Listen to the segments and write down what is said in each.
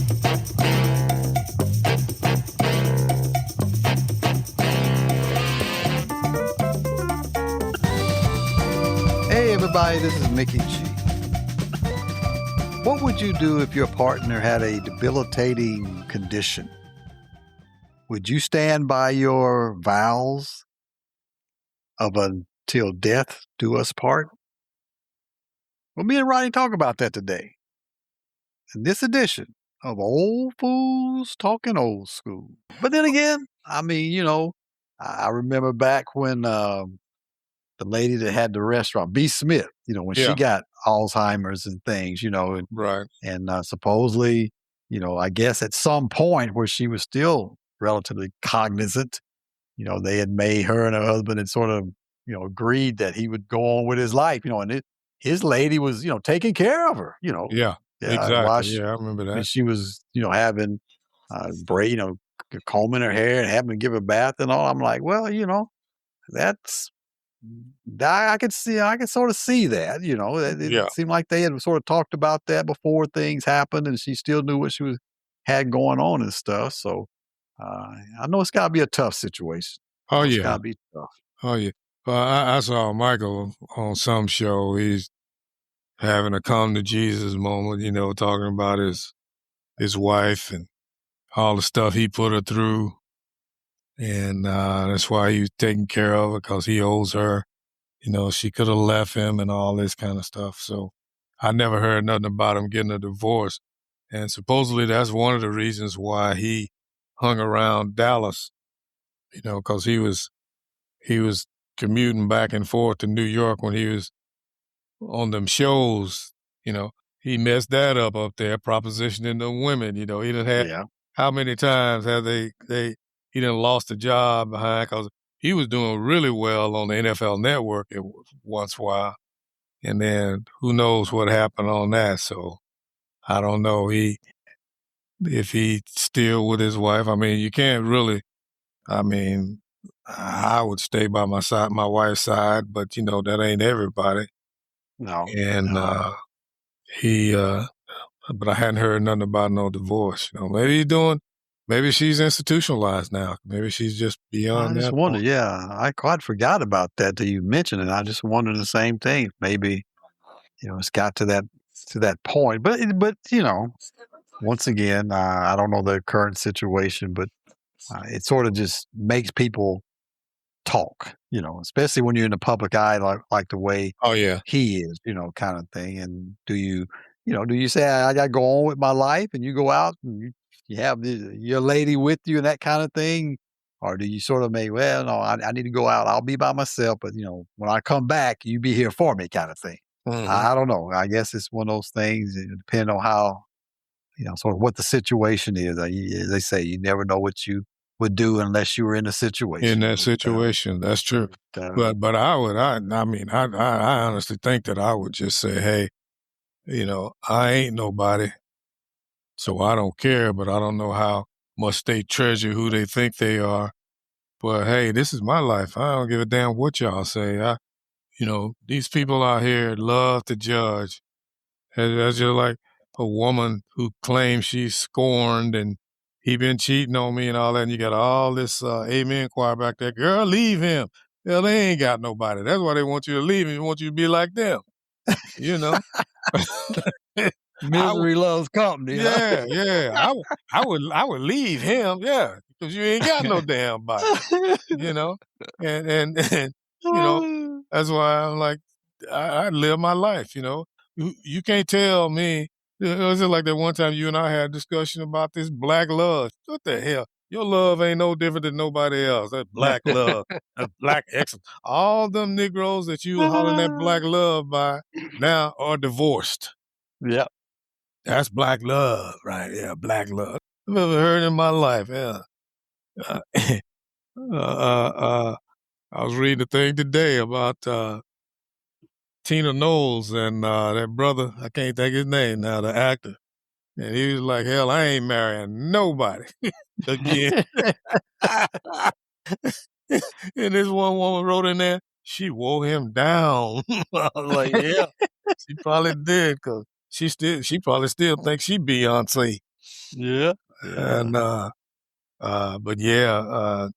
Hey everybody, this is Mickey G. What would you do if your partner had a debilitating condition? Would you stand by your vows of until death do us part? Well, me and Rodney talk about that today in this edition of Old Fools Talking Old School. But then again, I mean, I remember back when the lady that had the restaurant, B. Smith, when she Yeah. got Alzheimer's and things, Right. and supposedly, I guess at some point where she was still relatively cognizant, they had made her and her husband had sort of, agreed that he would go on with his life, and his lady was, taking care of her, Yeah. while Exactly. Yeah, I remember when that. she was, having braid, combing her hair and having to give her a bath and all. I'm like, well, that's I could sort of see that, it Yeah. seemed like they had sort of talked about that before things happened, and she still knew what had going on and stuff. So I know it's got to be a tough situation. Oh, It's yeah. got to be tough. Oh, yeah. Well, I saw Michael on some show. He's having a come to Jesus moment, talking about his wife and all the stuff he put her through. And that's why he was taking care of her, because he owes her. She could have left him and all this kind of stuff. So I never heard nothing about him getting a divorce. And supposedly that's one of the reasons why he hung around Dallas, because he was commuting back and forth to New York when he was on them shows. He messed that up there, propositioning the women. He done had, Yeah. how many times have he done lost a job behind, because he was doing really well on the NFL Network at once while, and then who knows what happened on that. So I don't know if he's still with his wife. I mean, you can't really. I mean, I would stay by my wife's side, but that ain't everybody. No. And no. but I hadn't heard nothing about no divorce. Maybe she's institutionalized now. Maybe she's just beyond I just that wonder. point. Yeah, I quite forgot about that till you mentioned it. I just wondered the same thing. Maybe it's got to that point. But once again, I don't know the current situation, but it sort of just makes people talk, especially when you're in the public eye, like the way Oh yeah. he is, kind of thing. And do you say I got to go on with my life, and you go out and you have your lady with you and that kind of thing, or do you sort of make, well, no, I need to go out, I'll be by myself, but when I come back, you be here for me, kind of thing. Mm-hmm. I don't know. I guess it's one of those things, depending on how, sort of what the situation is. They say you never know what you would do unless you were in a situation. In that situation, that's true. But I honestly think that I would just say, hey, I ain't nobody, so I don't care, but I don't know how much they treasure who they think they are. But hey, this is my life. I don't give a damn what y'all say. These people out here love to judge. That's just like a woman who claims she's scorned and he been cheating on me and all that. And you got all this amen choir back there. Girl, leave him. Hell, they ain't got nobody. That's why they want you to leave him. They want you to be like them. Misery loves company. Yeah, yeah. I would leave him. Yeah, because you ain't got no damn body. And that's why I'm like, I live my life. You can't tell me. It was just like that one time you and I had a discussion about this black love. What the hell? Your love ain't no different than nobody else. That black love, that black excellence. All them Negroes that you hollering that black love by now are divorced. Yeah. That's black love, right? Yeah, black love. I've never heard in my life. Yeah. I was reading a thing today about Tina Knowles and that brother. I can't think his name now, the actor. And he was like, hell, I ain't marrying nobody again. And this one woman wrote in there, she wore him down. I was like, yeah, she probably did, because she probably still thinks she Beyonce. Yeah, yeah. And but yeah,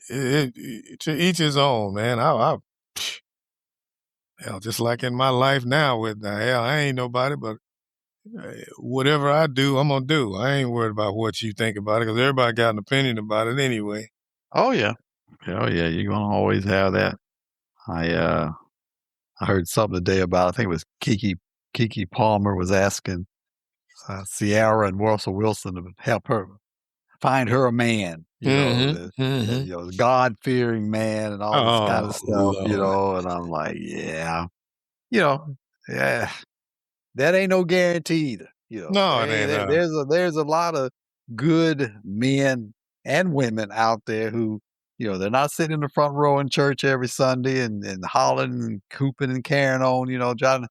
to each his own, man. Just like in my life now, with hell, I ain't nobody, but whatever I do, I'm gonna do. I ain't worried about what you think about it because everybody got an opinion about it anyway. Oh yeah. Oh yeah. You're gonna always have that. I uh I heard something today about, I think it was Kiki Palmer was asking Sierra and Russell Wilson to help her find her a man, Mm-hmm. Mm-hmm. the God fearing man and all this kind of Oh stuff, Lord. and I'm like, yeah, you know, yeah, that ain't no guarantee either. No, it ain't. There's a lot of good men and women out there who, they're not sitting in the front row in church every Sunday and hollering and hooping and carrying on, trying to,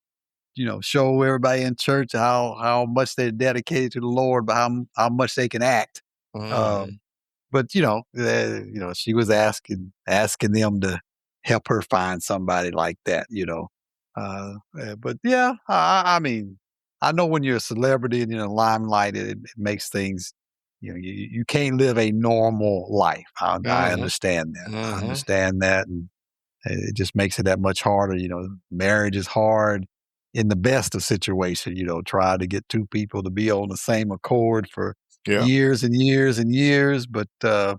show everybody in church how much they're dedicated to the Lord, but how much they can act. Uh, Mm-hmm. but she was asking them to help her find somebody like that. But yeah, I mean, I know when you're a celebrity and you're in the limelight, it makes things. You can't live a normal life. I Mm-hmm. understand that. I Mm-hmm. understand that, and it just makes it that much harder. Marriage is hard in the best of situations. Try to get two people to be on the same accord for Yeah. years and years and years. But I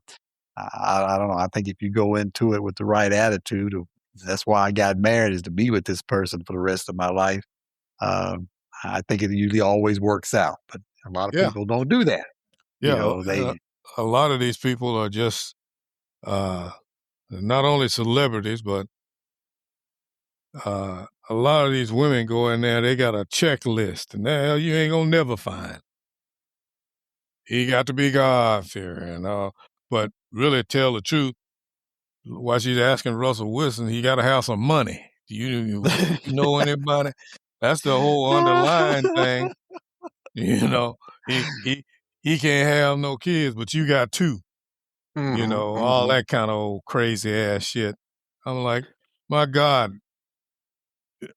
don't know. I think if you go into it with the right attitude, that's why I got married, is to be with this person for the rest of my life. Um, I think it usually always works out, but a lot of Yeah. people don't do that. Yeah. They A lot of these people are just uh, not only celebrities, but a lot of these women go in there, they got a checklist, and now you ain't gonna never find. He got to be God fearing. But really tell the truth, while she's asking Russell Wilson, he got to have some money. Do you know anybody? That's the whole underlying thing. You know, he can't have no kids, but you got two. Mhm, All mhm. that kind of old crazy ass shit. I'm like, my God,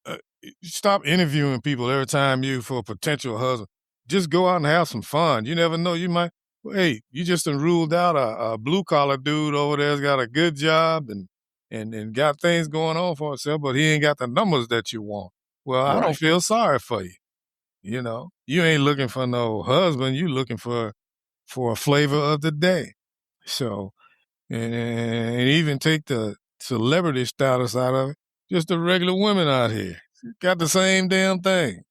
uh, stop interviewing people every time you for a potential husband. Just go out and have some fun. You never know. You might, hey, you just done ruled out a blue collar dude over there's got a good job and got things going on for himself, but he ain't got the numbers that you want. Well, I don't Right. feel sorry for you. You ain't looking for no husband. You looking for a flavor of the day. So, and even take the celebrity status out of it. Just the regular women out here got the same damn thing.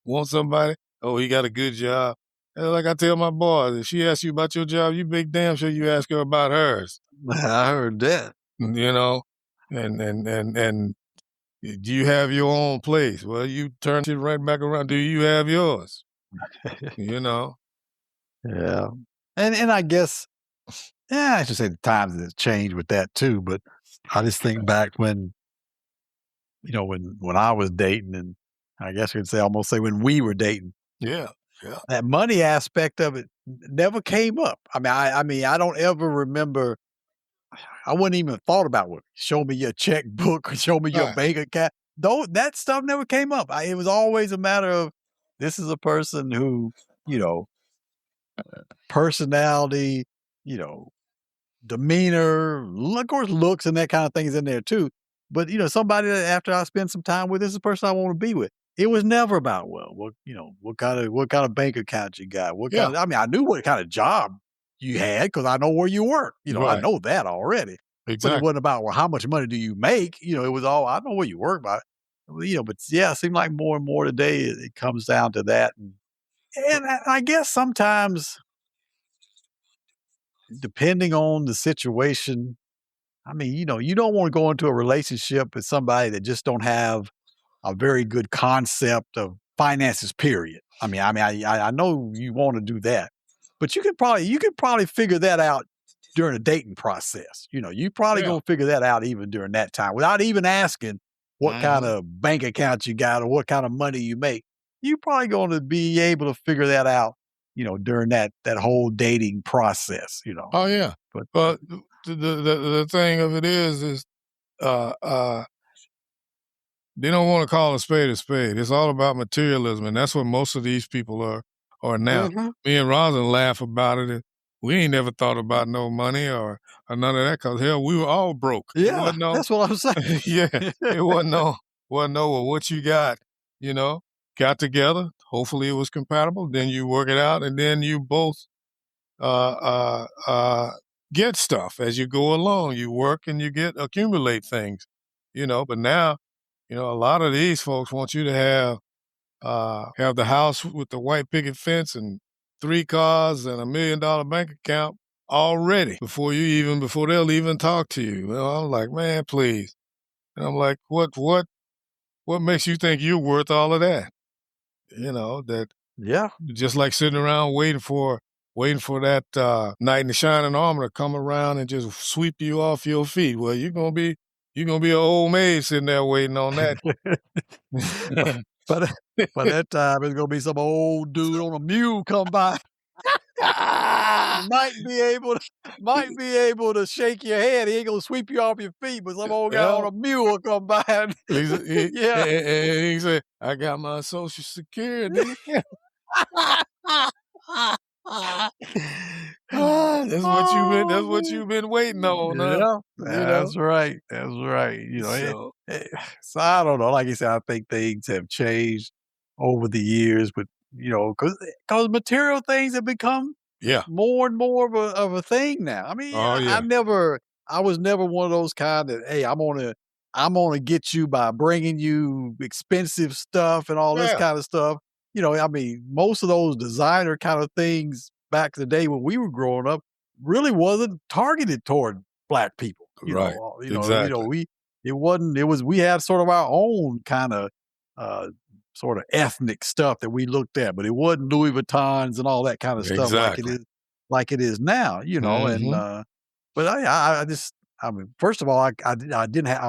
Want somebody? Oh, he got a good job. And like I tell my boys, if she asks you about your job, you make damn sure you ask her about hers. I heard that. You know, and do you have your own place? Well, you turn it right back around. Do you have yours? You know. Yeah. And I guess, yeah, I should say the times have changed with that too, but I just think back when, when I was dating, and I guess you could say, almost say when we were dating, Yeah. Yeah. that money aspect of it never came up. I mean, I don't ever remember. I wouldn't even thought about what, show me your checkbook or show me your Right. bank account. Though that stuff never came up. It was always a matter of, this is a person who, you know, personality, you know, demeanor, of course, looks and that kind of thing is in there too. But somebody that after I spend some time with, this is the person I want to be with. It was never about, well, what kind of bank account you got, what kind Yeah. of. I mean, I knew what kind of job you had because I know where you work. I Right. know that already. But it Exactly. wasn't about, well, how much money do you make? It was all, I know where you work, but but yeah, it seemed like more and more today it comes down to that, and I guess sometimes depending on the situation. I mean, you don't want to go into a relationship with somebody that just don't have a very good concept of finances, period. I know you want to do that, but you could probably figure that out during a dating process. You probably Yeah. gonna figure that out even during that time without even asking what kind Mhm. of bank account you got or what kind of money you make. You probably going to be able to figure that out, during that whole dating process. Oh, yeah. But But the thing of it is, uh, uh, they don't wanna call a spade a spade. It's all about materialism, and that's what most of these people are or now. Mhm. Me and Rosin laugh about it, and we ain't never thought about no money or none of that. Cause hell, we were all broke. It Yeah, wasn't no that's what I'm saying. yeah, it wasn't no, "Well, what you got?" You know? Got together, hopefully it was compatible, then you work it out, and then you both, uh, uh, uh, get stuff as you go along. You work and you accumulate things, but now, a lot of these folks want you to have the house with the white picket fence and 3 cars and $1 million bank account already before they'll even talk to you. Well, I'm like, "Man, please." And I'm like, "What makes you think you're worth all of that?" That Yeah. just like sitting around waiting for that, knight in the shining armor to come around and just sweep you off your feet. Well, you're gonna be an old maid sitting there waiting on that. But by that time, it's gonna be some old dude on a mule come by. Might be able to shake your head. He ain't gonna sweep you off your feet, but some old guy on Yeah. a mule come by and yeah. He said, "I got my Social Security." That's Oh, what man. you've been waiting on, huh? Yeah, You know? that's right, that's right. So So I don't know, like you said, I think things have changed over the years, but, because material things have become yeah. more and more of a thing now. I mean, Oh, yeah. I was never one of those kind that, "Hey, I'm gonna get you by bringing you expensive stuff and all this Yeah. kinda stuff." I mean, most of those designer kind of things back in the day when we were growing up really wasn't targeted toward black people, Right. Exactly. we had sort of our own kinda, uh, sorta ethnic stuff that we looked at, but it wasn't Louis Vuittons and all that kinda stuff Exactly. like it is now, and, Mhm. but I just I mean, first of all, I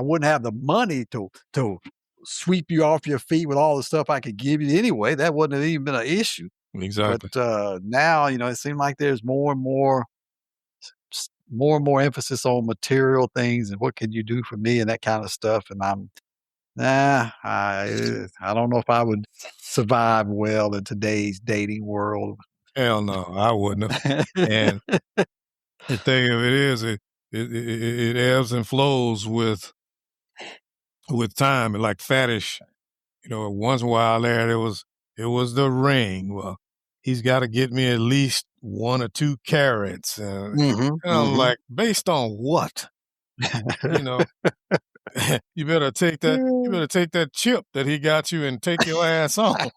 wouldn't have the money to sweep you off your feet with all the stuff I could give you anyway. That wouldn't have even been an issue. But, Exactly. now, it seems like there's more and more emphasis on material things and what can you do for me and that kind of stuff. And I don't know if I would survive well in today's dating world. Hell no, I wouldn't have. And the thing of it is, it ebbs and flows with time. And like Fatish, once in a while it was the ring. Well, he's got to get me at least 1 or 2 carats, Mhm, and I'm mhm. like, based on what? You know, you better take that. You better take that chip that he got you and take your ass on.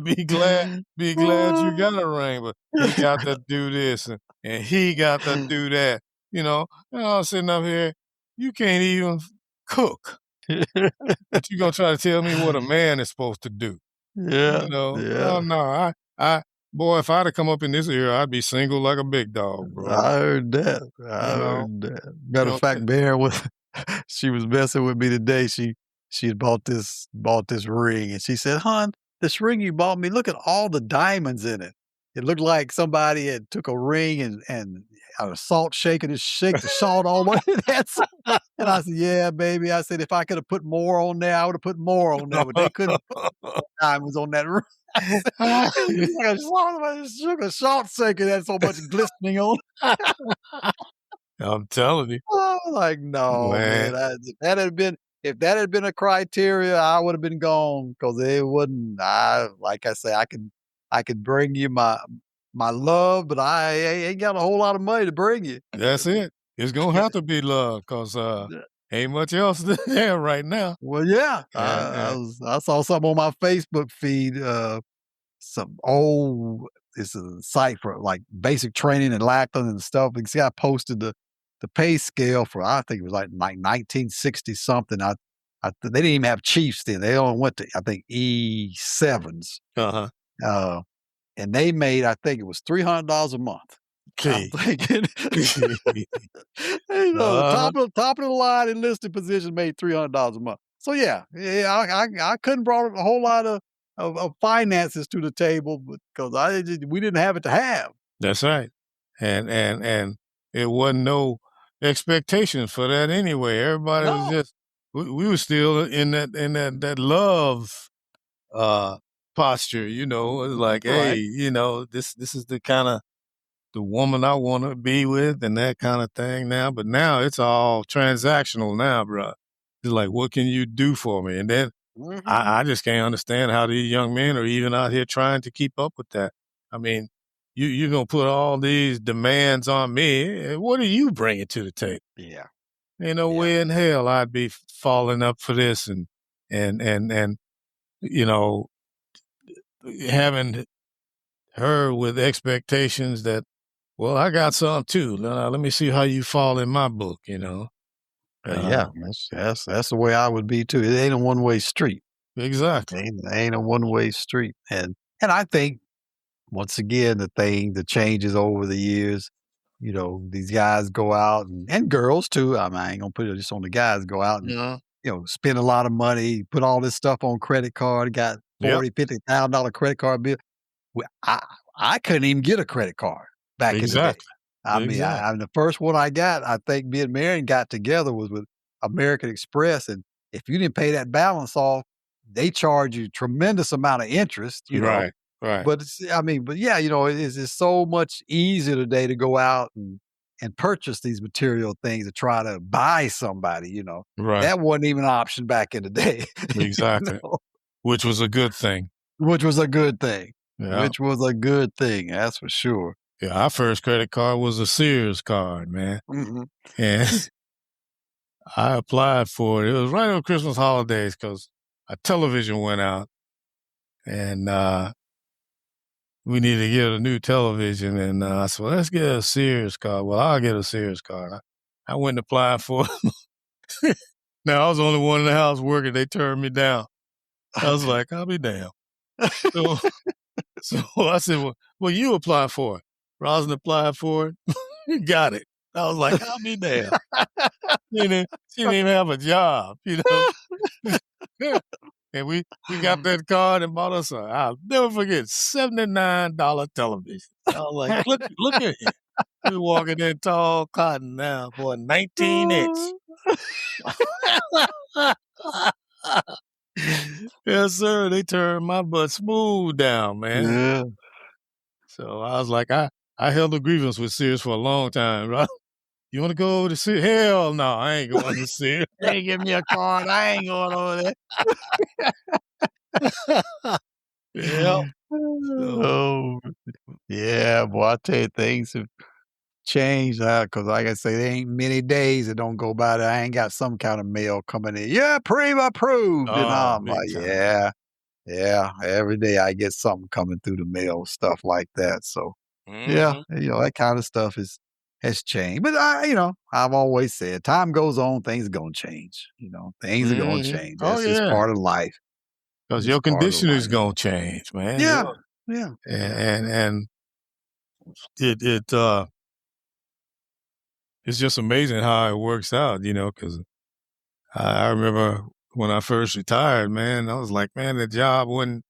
be glad, be glad you got a ring, but he got to do this and he got to do that. And I'm sitting up here, you can't even cook, but you gonna try to tell me what a man is supposed to do. Yeah, Oh yeah. no, boy, if I'd have come up in this era, I'd be single like a big dog, bro. I heard that. I You know, heard that. you Matter of know, fact, Bear was she was messing with me today. She had bought this ring, and she said, "Hon, this ring you bought me, look at all the diamonds in it." It looked like somebody had took a ring and a salt shaker to shake the salt all over it. And I said, "Yeah, baby." I said, "If I could have put more on there, I would have put more on there, but they couldn't put diamonds on that ring." I said, "It's like a sugar salt shaker that's so much glistening on." I'm telling you, Oh, like, no, man. man. If that had been a criteria, I would have been gone because it wouldn't. Like I say, I could bring you my love, but I ain't got a whole lot of money to bring you. That's it. It's gonna have to be love, cause Yeah. ain't much else there right now. Well, yeah, And I saw something on my Facebook feed. Some old It's a site for like basic training and Lackland and stuff. And see, I posted the pay scale for I think it was like 1960 something. They didn't even have chiefs then. They only went to I think E7s. uh-huh. Uh, and they made I think it was $300 a month. I'm Gee. thinking, the Uh-huh. top of the line enlisted position made $300 a month. So yeah, yeah, I couldn't brought a whole lot of finances to the table because we didn't have it to have. That's right. And it wasn't no expectation for that anyway. Everybody was No. just we were still in that love uh posture, you know, it's like, hey, Right. you know, this is the kind of the woman I want to be with and that kind of thing now. But now it's all transactional now, bro. It's like, what can you do for me? And then Mhm. I just can't understand how these young men are even out here trying to keep up with that. I mean, you're gonna put all these demands on me. What are you bringing to the table? Yeah. Ain't no Yeah. way in hell I'd be falling up for this and you know having her with expectations that, well, I got some too. Now, let me see how you fall in my book. You know. Yeah, that's the way I would be too. It ain't a one-way street. Exactly. Ain't a one-way street, and I think once again the changes over the years. These guys go out and girls too. I mean, I ain't gonna put it just on the guys. Go out and Yeah. spend a lot of money, put all this stuff on credit card. Got Yep. $40,000, $50,000 credit card bill. Well, I couldn't even get a credit card back in the day. Exactly. I mean, Exactly. the first one I got, I think me and Marion got together was with American Express, and if you didn't pay that balance off, they charge you tremendous amount of interest. Right. Right. But I mean, but yeah, it's so much easier today to go out and purchase these material things to try to buy somebody. Right. That wasn't even an option back in the day. you Exactly. know, Which was a good thing. which was a good thing. Yeah. Which was a good thing, that's for sure. Yeah. Our first credit card was a Sears card, man. Mhm. And I applied for it. It was right on Christmas holidays because a television went out and we needed to get a new television. And I said, well, let's get a Sears card. Well, I'll get a Sears card. I went and applied for it. Now, I was the only one in the house working. They turned me down. I was like, I'll be damned. So, so I said, well, you apply for it. Rosin applied for it. He got it. I was like, I'll be damned. She didn't even have a job, And we got that card and bought us I'll never forget, $79 television. I was like, look at him. We walking in tall cotton now, boy, 19-inch. Yes, sir. They turned my butt smooth down, man. Yeah. So I was like, I held a grievance with Sears for a long time, right? You want to go over to Sears? Hell no, I ain't going to Sears. They ain't give me a card. I ain't going over there. Yep. So, Oh, yeah, boy, I tell you, things have changed because like I say, there ain't many days that don't go by that I ain't got some kind of mail coming in. Yeah, approved, and oh, I'm big like, time. yeah, yeah, every day I get something coming through the mail, stuff like that, so, yeah, Mm-hmm. that kind of stuff has changed, but I've always said, time goes on, things are gonna change, things are gonna Mm-hmm. change, Oh, that's just yeah. part of life, Because it's your part of condition is life. going to change, man. Yeah, yeah, yeah. And it's just amazing how it works out, because I remember when I first retired, man, I was like, man, that job wasn't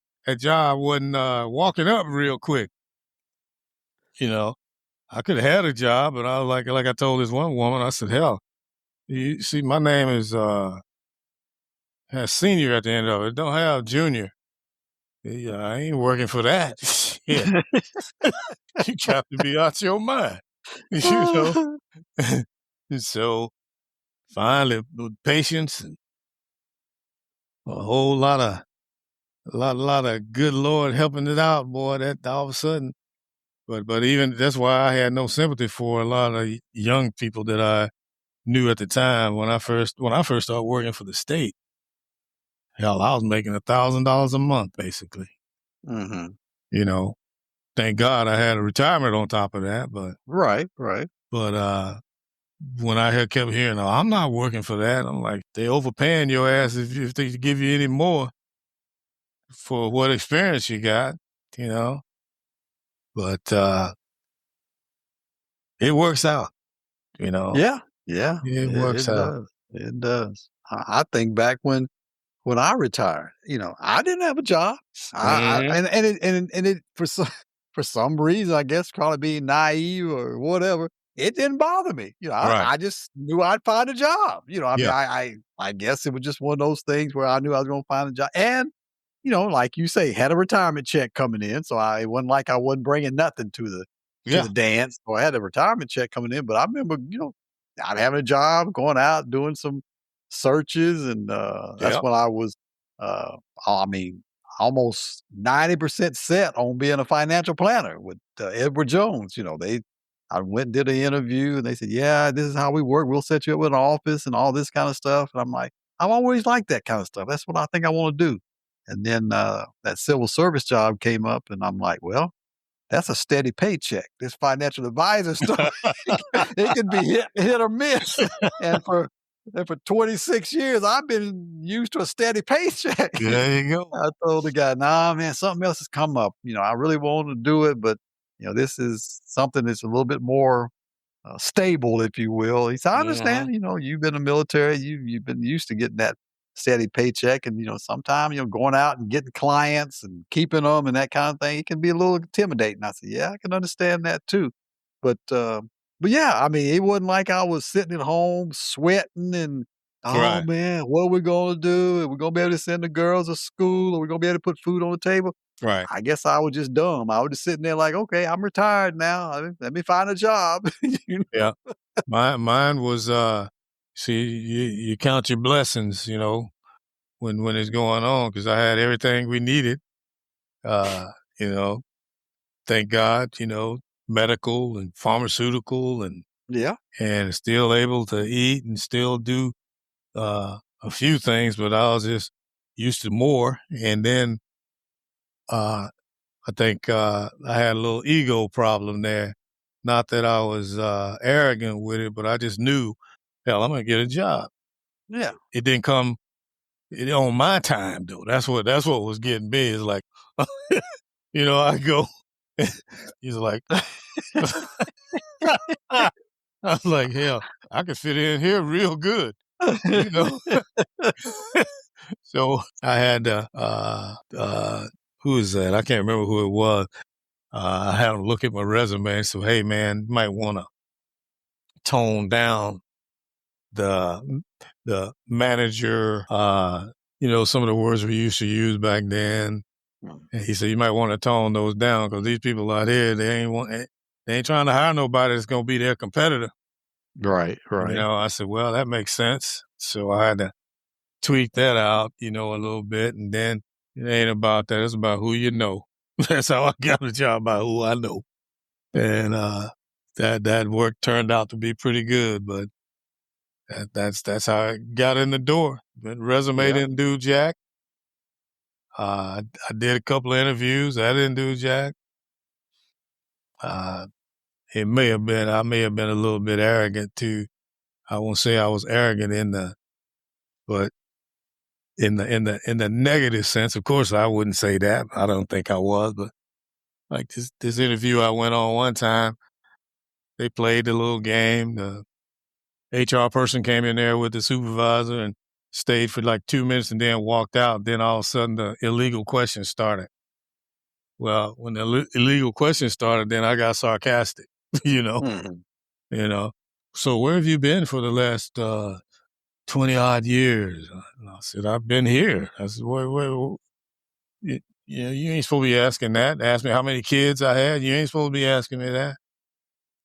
walking up real quick. I could have had a job, but I was like I told this one woman, I said, hell, you see, my name has senior at the end of it. Don't have junior. Yeah, I ain't working for that. Shit, you got to be out your mind, you know. And so finally, with patience and a whole lot of good Lord helping it out, boy. That all of a sudden, but even that's why I had no sympathy for a lot of young people that I knew at the time when I first started working for the state. Hell, I was making $1,000 a month basically. Mhm. You know, thank God I had a retirement on top of that, Right, right. but when I had kept hearing, "Oh, I'm not working for that," I'm like, they overpaying your ass if they give you any more for what experience you got, you know. But it works out, you know. Yeah, yeah, It works it out. does, it does. I think back when I retired, I didn't have a job. I Mhm. and it for some reason, I guess probably being naive or whatever, it didn't bother me. Right. I just knew I'd find a job. I mean, Yeah. I guess it was just one of those things where I knew I was gonna find a job, and like you say, had a retirement check coming in, so it wasn't like I wasn't bringing nothing to Yeah. the dance. So I had a retirement check coming in, but I remember, not having a job, going out, doing some searches, and that's Yeah. when I was, uh, I mean, almost 90% set on being a financial planner with Edward Jones. I went and did an interview, and they said, "Yeah, this is how we work. We'll set you up with an office and all this kind of stuff." And I'm like, I've always liked that kind of stuff. That's what I think I want to do. And then that civil service job came up, and I'm like, well, that's a steady paycheck. This financial advisor stuff, it can be hit or miss. And for 26 years, I've been used to a steady paycheck. There you go. I told the guy, "Nah, man, something else has come up. I really want to do it, but this is something that's a little bit more stable, if you will." He said, "I Mhm. understand. You've been in the military. You've been used to getting that steady paycheck, and sometimes going out and getting clients and keeping them and that kind of thing, it can be a little intimidating." I said, "Yeah, I can understand that too." But but yeah, I mean, it wasn't like I was sitting at home sweating and, "Oh Right. man, what are we gonna do? Are we gonna be able to send the girls to school? Are we gonna be able to put food on the table?" Right. I guess I was just dumb. I was just sitting there like, "Okay, I'm retired now. Let me find a job." Yeah. Mine was, see, you count your blessings, when it's going on, because I had everything we needed, uh, you know, thank God, medical and pharmaceutical Yeah. and still able to eat and still do, a few things, but I was just used to more. And then, I think, I had a little ego problem there. Not that I was, arrogant with it, but I just knew, hell, I'm gonna get a job. Yeah. It didn't come on my time though. That's what was getting big. It's like, I go, he's like, I was like, hell, I could fit in here real good, you know. So I had who is that? I can't remember who it was. I had him look at my resume. So hey, man, you might want to tone down the manager. Some of the words we used to use back then. Mm. And he said you might want to tone those down because these people out here they ain't trying to hire nobody that's gonna be their competitor. Right, right. I said, well, that makes sense. So I had to tweak that out, a little bit. And then it ain't about that. It's about who you know. That's how I got the job, by who I know. And that work turned out to be pretty good, but that's how I got in the door. But resume Yeah. didn't do jack. I did a couple of interviews. I didn't do jack. Uh, I may have been a little bit arrogant too. I won't say I was arrogant but in the negative sense. Of course, I wouldn't say that. I don't think I was, but like this interview I went on one time, they played the little game. The HR person came in there with the supervisor and stayed for like 2 minutes and then walked out. Then all of a sudden the illegal questions started. Well, when the illegal questions started, then I got sarcastic, you know, Mhm. you know. So where have you been for the last 20 odd years? And I said, I've been here. I said, wait, you ain't supposed to be asking that. Ask me how many kids I had. You ain't supposed to be asking me that,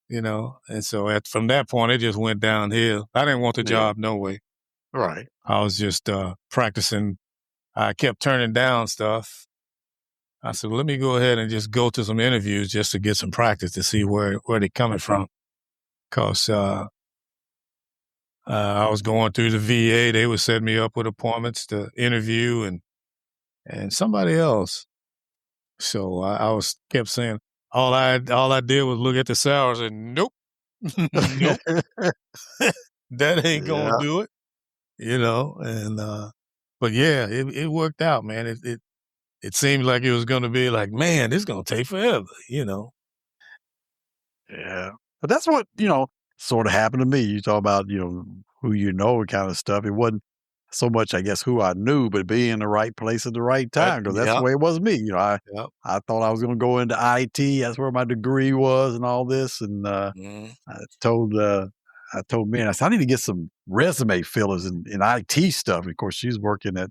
And so from that point, it just went downhill. I didn't want the Yeah. job no way. Right. I was just practicing. I kept turning down stuff. I said, well, let me go ahead and just go to some interviews just to get some practice to see where they're coming from. Because I was going through the VA. They would set me up with appointments to interview and somebody else. So I was kept saying, all I did was look at the salaries and nope, nope, that ain't gonna Yeah. do it, and but yeah, it worked out, man. It seemed like it was gonna be like, man, this is gonna take forever. Yeah. But that's what, sort of happened to me. You talk about, who you know kind of stuff. It wasn't so much, I guess, who I knew, but being in the right place at the right time, because that's the Yeah, way it was me. yeah. I thought I was going to go into IT. That's where my degree was and all this. And Mhm. I told me, I said, I need to get some resume fillers in IT stuff. Of course, she's working at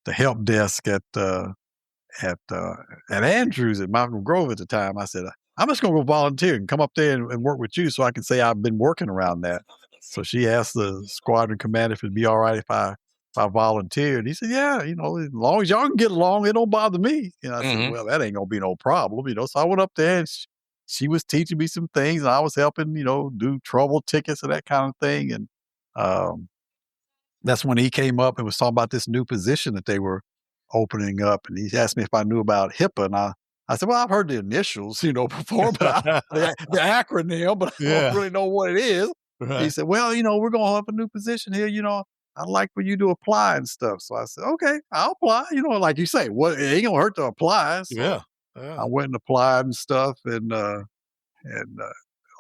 the help desk at at Andrews at Mountain Grove at the time. I said, I'm just going to go volunteer and come up there and work with you so I can say I've been working around that. So she asked the squadron commander if it'd be all right if I volunteered. He said, yeah, as long as y'all can get along, it don't bother me. And I said, well, that ain't going to be no problem. So I went up there and she was teaching me some things and I was helping, do trouble tickets and that kind of thing. And um, that's when he came up and was talking about this new position that they were opening up. And he asked me if I knew about HIPAA. And I said, well, I've heard the initials, before, but the acronym, but I don't really know what it is. Right. He said, well, we're going to have a new position here. I'd like for you to apply and stuff. So I said, okay, I'll apply. Like you say, it ain't going to hurt to apply. So I went and applied and stuff. And like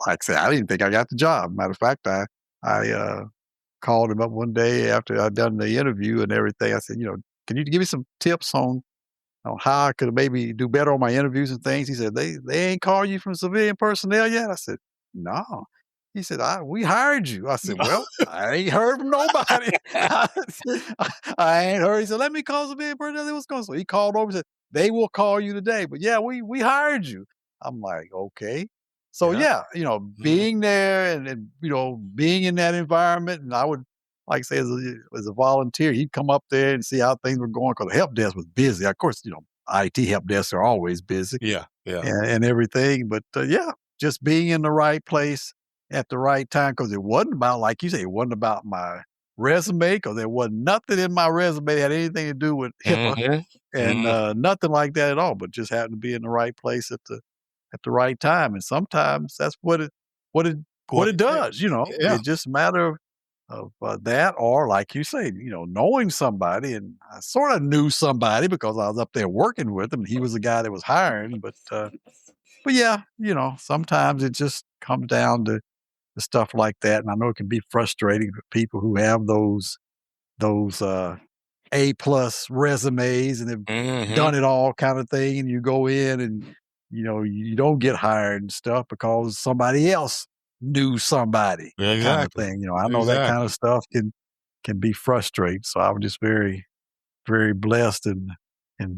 I said, I didn't think I got the job. Matter of fact, I called him up one day after I'd done the interview and everything. I said, can you give me some tips on how I could maybe do better on my interviews and things? He said, they ain't called you from civilian personnel yet? I said, no. He said, we hired you. I said, well, I ain't heard from nobody. I ain't heard. He said, let me call civilian personnel. What's going on? So he called over and said, they will call you today. But yeah, we hired you. I'm like, okay. So being there and being in that environment, and I would, like I say, as a volunteer, he'd come up there and see how things were going because the help desk was busy. Of course, IT help desks are always busy. Yeah. And everything. But just being in the right place at the right time, because it wasn't about, like you say, it wasn't about my resume, because there wasn't nothing in my resume that had anything to do with HIPAA and nothing like that at all, but just happened to be in the right place at the right time. And sometimes that's what it does. It's just a matter of that, or like you say, knowing somebody. And I sort of knew somebody because I was up there working with him. He was the guy that was hiring, but yeah, sometimes it just comes down to stuff like that. And I know it can be frustrating for people who have those A+ resumes and have done it all kind of thing. And you go in and, you don't get hired and stuff because somebody else knew somebody kind of thing. I know that kind of stuff can be frustrating. So I was just very, very blessed in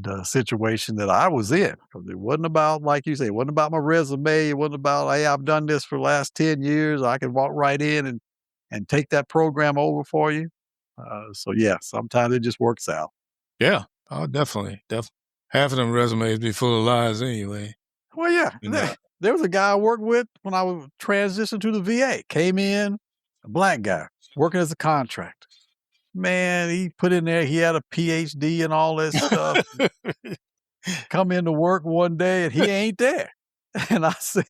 the situation that I was in, because it wasn't about, like you say, it wasn't about my resume. It wasn't about, hey, I've done this for the last 10 years. I can walk right in and take that program over for you. So yeah, sometimes it just works out. Yeah. Oh, definitely. Half of them resumes be full of lies anyway. Well, yeah. There was a guy I worked with when I was transitioned to the VA. Came in, a black guy, working as a contractor. Man, he put in there, he had a PhD and all this stuff. Come into work one day and he ain't there. And I said,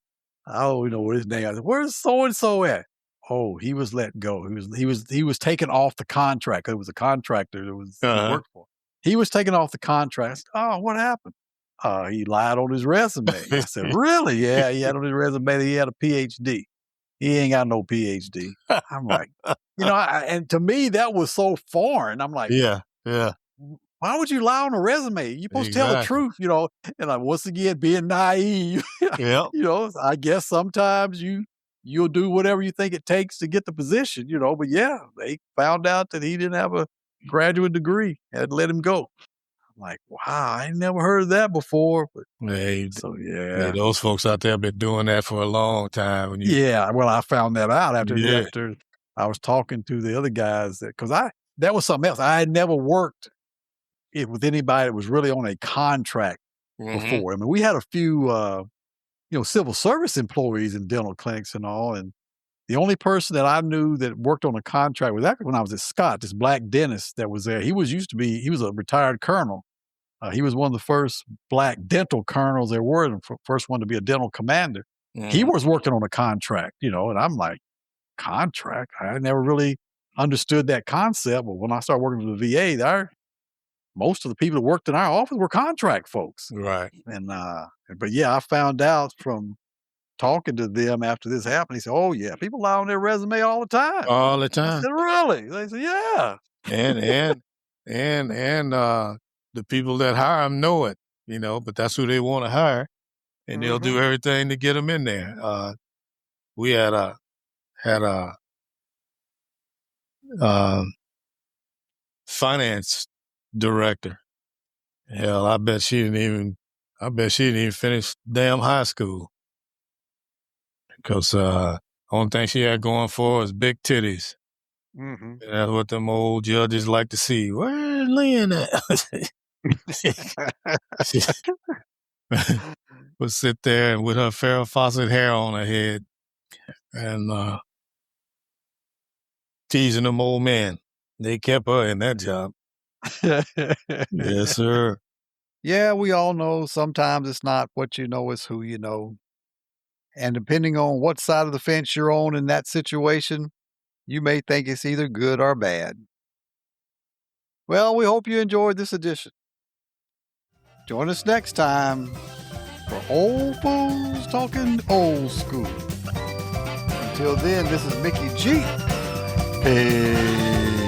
I don't know what his name. I said, where's so-and-so at? Oh, he was let go. He was taken off the contract. It was a contractor that was he worked for. He was taken off the contract. I said, oh, what happened? He lied on his resume. I said, really? Yeah, he had on his resume that he had a PhD. He ain't got no PhD. I'm like, and to me, that was so foreign. I'm like, yeah. Why would you lie on a resume? You're supposed to tell the truth, and once again, being naive, I guess sometimes you'll do whatever you think it takes to get the position, but yeah, they found out that he didn't have a graduate degree, had to let him go. I'm like, wow, I ain't never heard of that before. But, those folks out there have been doing that for a long time. Well, I found that out after I was talking to the other guys because that was something else. I had never worked with anybody that was really on a contract before. I mean, we had a few, civil service employees in dental clinics and all, and the only person that I knew that worked on a contract was actually when I was at Scott, this black dentist that was there. He was a retired colonel. He was one of the first black dental colonels there were, and the first one to be a dental commander. He was working on a contract, and I'm like, contract? I never really understood that concept. But when I started working for the VA, most of the people that worked in our office were contract folks. Right. And, but yeah, I found out from talking to them after this happened. He said, oh yeah, people lie on their resume all the time. All the time. I said, really? They said, yeah. And the people that hire them know it, but that's who they want to hire, and they'll do everything to get them in there. We had a finance director Hell, I bet she didn't even finish damn high school. Because only thing she had going for her is big titties. Mm-hmm. That's what them old judges like to see. Where's Lynn at? She would sit there and with her Farrah Fawcett hair on her head and teasing them old men. They kept her in that job. Yes, sir. Yeah, we all know sometimes it's not what you know, it's who you know. And depending on what side of the fence you're on in that situation, you may think it's either good or bad. Well, we hope you enjoyed this edition. Join us next time for Old Fools Talking Old School. Until then, this is Mickey G. Peace.